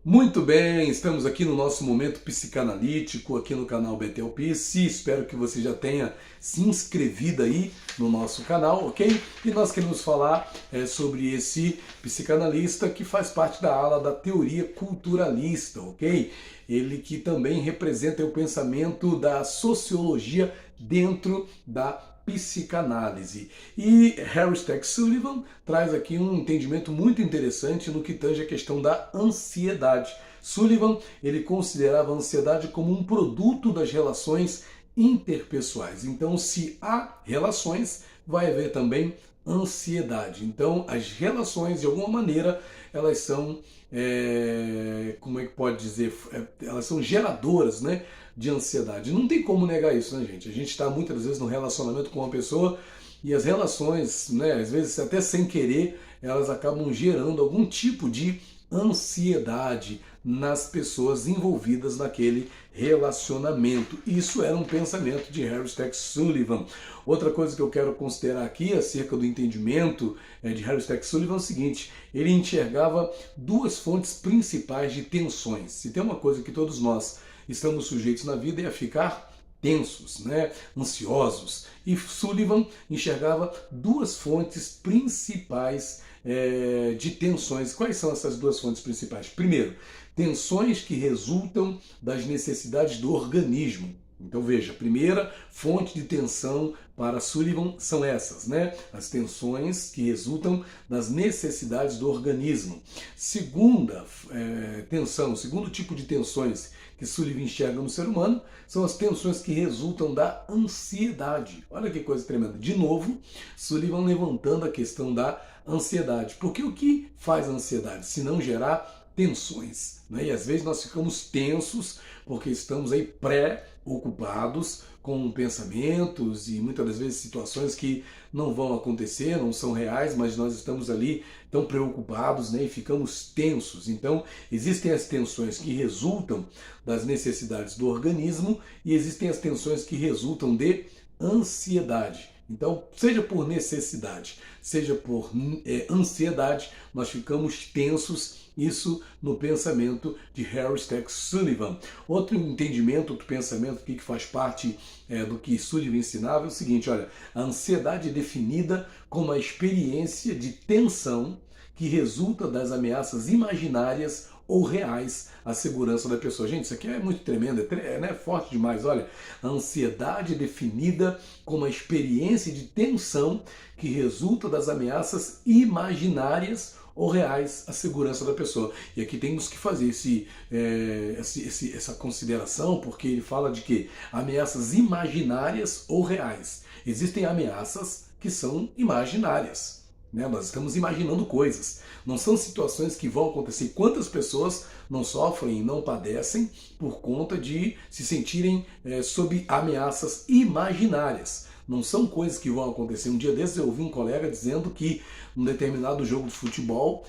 Muito bem, estamos aqui no nosso momento psicanalítico, aqui no canal Betelpice. Espero que você já tenha se inscrevido aí no nosso canal, ok? E nós queremos falar sobre esse psicanalista que faz parte da ala da teoria culturalista, ok? Ele que também representa o pensamento da sociologia dentro da psicanálise. E Harry Stack Sullivan traz aqui um entendimento muito interessante no que tange a questão da ansiedade. Sullivan, ele considerava a ansiedade como um produto das relações interpessoais. Então, se há relações, vai haver também ansiedade. Então, as relações, de alguma maneira, elas são, como é que pode dizer, elas são geradoras, né, de ansiedade. Não tem como negar isso, né, gente? A gente está muitas vezes no relacionamento com uma pessoa e as relações, né, às vezes até sem querer, elas acabam gerando algum tipo de ansiedade nas pessoas envolvidas naquele relacionamento. Isso era um pensamento de Harry Stack Sullivan. Outra coisa que eu quero considerar aqui acerca do entendimento de Harry Stack Sullivan é o seguinte: ele enxergava duas fontes principais de tensões. Se tem uma coisa que todos nós estamos sujeitos na vida é a ficar tensos, né, ansiosos. E Sullivan enxergava duas fontes principais de tensões. Quais são essas duas fontes principais? Primeiro, tensões que resultam das necessidades do organismo. Então veja, a primeira fonte de tensão para Sullivan são essas, né? As tensões que resultam das necessidades do organismo. Segunda tensão, o segundo tipo de tensões que Sullivan enxerga no ser humano são as tensões que resultam da ansiedade. Olha que coisa tremenda. De novo, Sullivan levantando a questão da ansiedade. Porque o que faz a ansiedade? Se não gerar tensões, né? E às vezes nós ficamos tensos porque estamos aí pré-ocupados com pensamentos e muitas das vezes situações que não vão acontecer, não são reais, mas nós estamos ali tão preocupados, né, e ficamos tensos. Então, existem as tensões que resultam das necessidades do organismo e existem as tensões que resultam de ansiedade. Então, seja por necessidade, seja por ansiedade, nós ficamos tensos, isso no pensamento de Harry Stack Sullivan. Outro entendimento, outro pensamento que faz parte do que Sullivan ensinava é o seguinte: olha, a ansiedade é definida como a experiência de tensão que resulta das ameaças imaginárias ou reais à segurança da pessoa. Gente, isso aqui é muito tremendo, é forte demais. Olha, a ansiedade é definida como a experiência de tensão que resulta das ameaças imaginárias ou reais à segurança da pessoa. E aqui temos que fazer essa consideração, porque ele fala de que ameaças imaginárias ou reais. Existem ameaças que são imaginárias. Nós estamos imaginando coisas. Não são situações que vão acontecer. Quantas pessoas não sofrem e não padecem por conta de se sentirem sob ameaças imaginárias? Não são coisas que vão acontecer. Um dia desses eu ouvi um colega dizendo que um determinado jogo de futebol,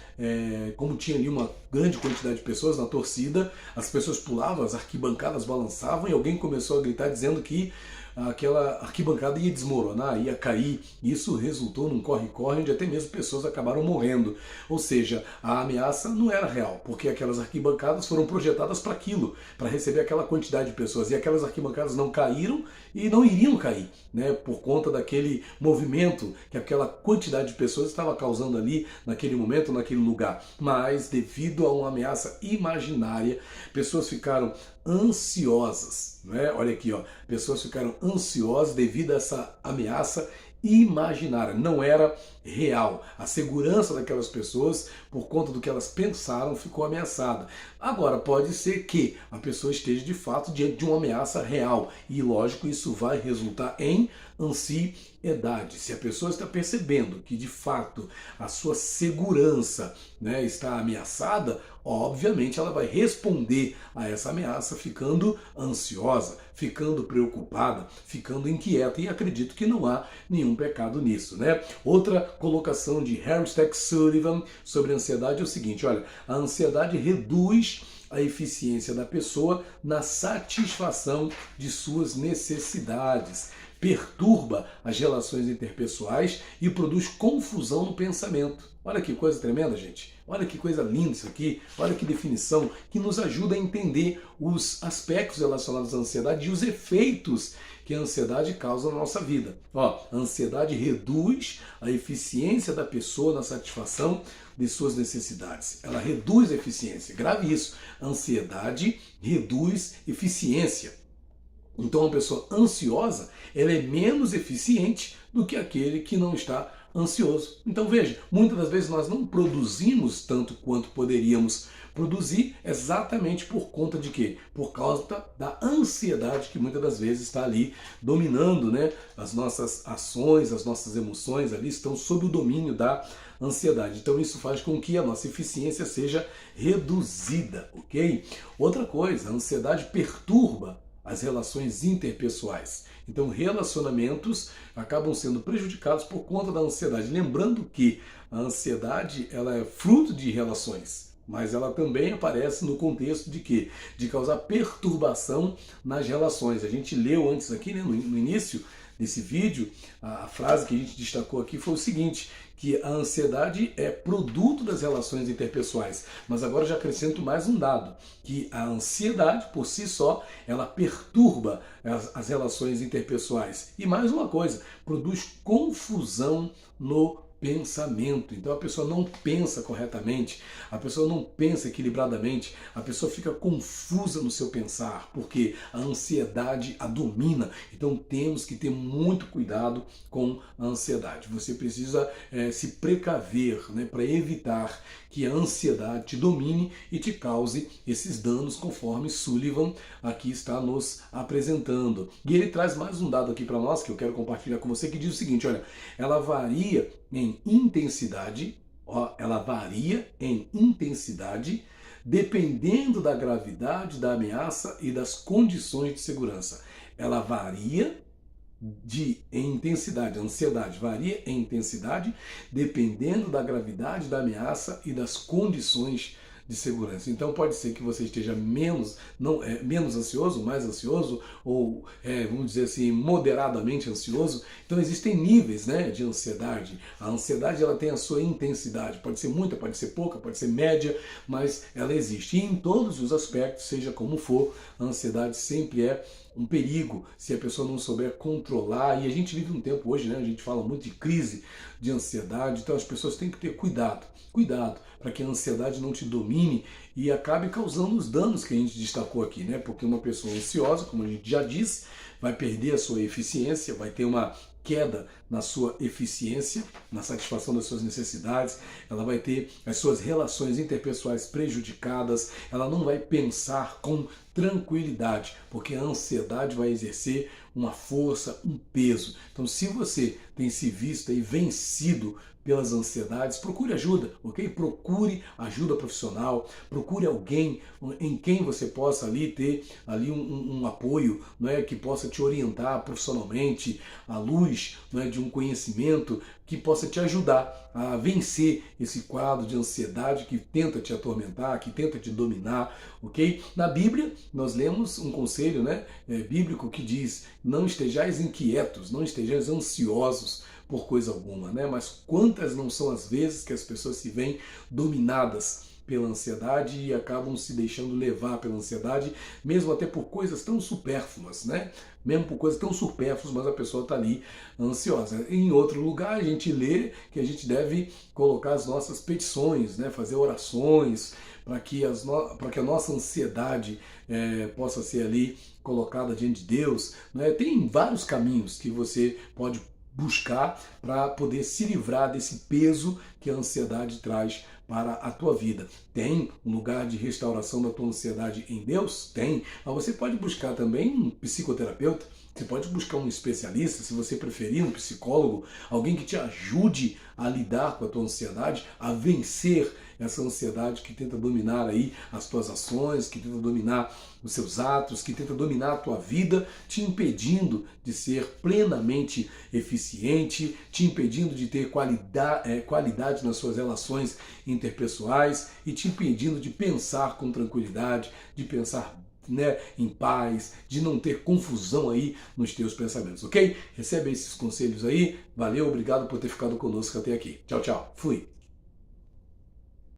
como tinha ali uma grande quantidade de pessoas na torcida, as pessoas pulavam, as arquibancadas balançavam e alguém começou a gritar dizendo que aquela arquibancada ia desmoronar, ia cair. Isso resultou num corre-corre onde até mesmo pessoas acabaram morrendo. Ou seja, a ameaça não era real, porque aquelas arquibancadas foram projetadas para aquilo, para receber aquela quantidade de pessoas. E aquelas arquibancadas não caíram e não iriam cair, né, por conta daquele movimento que aquela quantidade de pessoas estava causando ali, naquele momento, naquele lugar. Mas, devido a uma ameaça imaginária, pessoas ficaram ansiosas, né? Olha aqui, ó, pessoas ficaram ansiosas devido a essa ameaça imaginária, não era real. A segurança daquelas pessoas, por conta do que elas pensaram, ficou ameaçada. Agora, pode ser que a pessoa esteja de fato diante de uma ameaça real e, lógico, isso vai resultar em ansiedade. Se a pessoa está percebendo que, de fato, a sua segurança, né, está ameaçada, obviamente ela vai responder a essa ameaça ficando ansiosa, ficando preocupada, ficando inquieta, e acredito que não há nenhum pecado nisso, né? Outra colocação de Harry Stack Sullivan sobre a ansiedade é o seguinte: olha, a ansiedade reduz a eficiência da pessoa na satisfação de suas necessidades, perturba as relações interpessoais e produz confusão no pensamento. Olha que coisa tremenda, gente. Olha que coisa linda isso aqui. Olha que definição que nos ajuda a entender os aspectos relacionados à ansiedade e os efeitos que a ansiedade causa na nossa vida. Ó, a ansiedade reduz a eficiência da pessoa na satisfação de suas necessidades. Ela reduz a eficiência. Grave isso. A ansiedade reduz eficiência. Então, uma pessoa ansiosa, ela é menos eficiente do que aquele que não está ansioso. Então, veja, muitas das vezes nós não produzimos tanto quanto poderíamos produzir exatamente por conta de quê? Por causa da ansiedade que muitas das vezes está ali dominando, né? As nossas ações, as nossas emoções ali estão sob o domínio da ansiedade. Então isso faz com que a nossa eficiência seja reduzida, ok? Outra coisa, a ansiedade perturba as relações interpessoais. Então, relacionamentos acabam sendo prejudicados por conta da ansiedade. Lembrando que a ansiedade ela é fruto de relações, mas ela também aparece no contexto de quê? De causar perturbação nas relações. A gente leu antes aqui, né, no início desse vídeo, a frase que a gente destacou aqui foi o seguinte, que a ansiedade é produto das relações interpessoais. Mas agora eu já acrescento mais um dado, que a ansiedade, por si só, ela perturba as relações interpessoais. E mais uma coisa, produz confusão no pensamento. Então a pessoa não pensa corretamente, a pessoa não pensa equilibradamente, a pessoa fica confusa no seu pensar, porque a ansiedade a domina. Então temos que ter muito cuidado com a ansiedade. Você precisa se precaver, né, para evitar que a ansiedade te domine e te cause esses danos, conforme Sullivan aqui está nos apresentando. E ele traz mais um dado aqui para nós, que eu quero compartilhar com você, que diz o seguinte, olha, ela varia em intensidade, dependendo da gravidade da ameaça e das condições de segurança. Ela varia em intensidade, a ansiedade varia em intensidade dependendo da gravidade da ameaça e das condições de segurança. Então pode ser que você esteja menos ansioso, mais ansioso, ou vamos dizer assim, moderadamente ansioso. Então existem níveis, né, de ansiedade. A ansiedade ela tem a sua intensidade, pode ser muita, pode ser pouca, pode ser média, mas ela existe. E em todos os aspectos, seja como for, a ansiedade sempre é um perigo se a pessoa não souber controlar. E a gente vive um tempo hoje, né? A gente fala muito de crise de ansiedade, então as pessoas têm que ter cuidado para que a ansiedade não te domine e acabe causando os danos que a gente destacou aqui, né? Porque uma pessoa ansiosa, como a gente já disse, vai perder a sua eficiência, vai ter uma queda na sua eficiência, na satisfação das suas necessidades, ela vai ter as suas relações interpessoais prejudicadas, ela não vai pensar com tranquilidade, porque a ansiedade vai exercer uma força, um peso. Então, se você tem se visto aí vencido pelas ansiedades, procure ajuda, ok? Procure ajuda profissional, procure alguém em quem você possa ali ter ali um apoio, não é, que possa te orientar profissionalmente à luz, não é, de um conhecimento que possa te ajudar a vencer esse quadro de ansiedade que tenta te atormentar, que tenta te dominar, ok? Na Bíblia, nós lemos um conselho, né, bíblico que diz: não estejais inquietos, não estejais ansiosos por coisa alguma, né? Mas quantas não são as vezes que as pessoas se veem dominadas pela ansiedade e acabam se deixando levar pela ansiedade, mesmo até por coisas tão supérfluas, né? Mesmo por coisas tão supérfluas, mas a pessoa está ali ansiosa. Em outro lugar, a gente lê que a gente deve colocar as nossas petições, né? Fazer orações para que a nossa ansiedade possa ser ali colocada diante de Deus, né? Tem vários caminhos que você pode buscar para poder se livrar desse peso que a ansiedade traz para a tua vida. Tem um lugar de restauração da tua ansiedade em Deus? Tem. Mas você pode buscar também um psicoterapeuta, você pode buscar um especialista, se você preferir, um psicólogo, alguém que te ajude a lidar com a tua ansiedade, a vencer essa ansiedade que tenta dominar aí as tuas ações, que tenta dominar os seus atos, que tenta dominar a tua vida, te impedindo de ser plenamente eficiente, te impedindo de ter qualidade nas suas relações interpessoais e te impedindo de pensar com tranquilidade, de pensar, né, em paz, de não ter confusão aí nos teus pensamentos, ok? Recebe esses conselhos aí. Valeu, obrigado por ter ficado conosco até aqui. Tchau, tchau. Fui.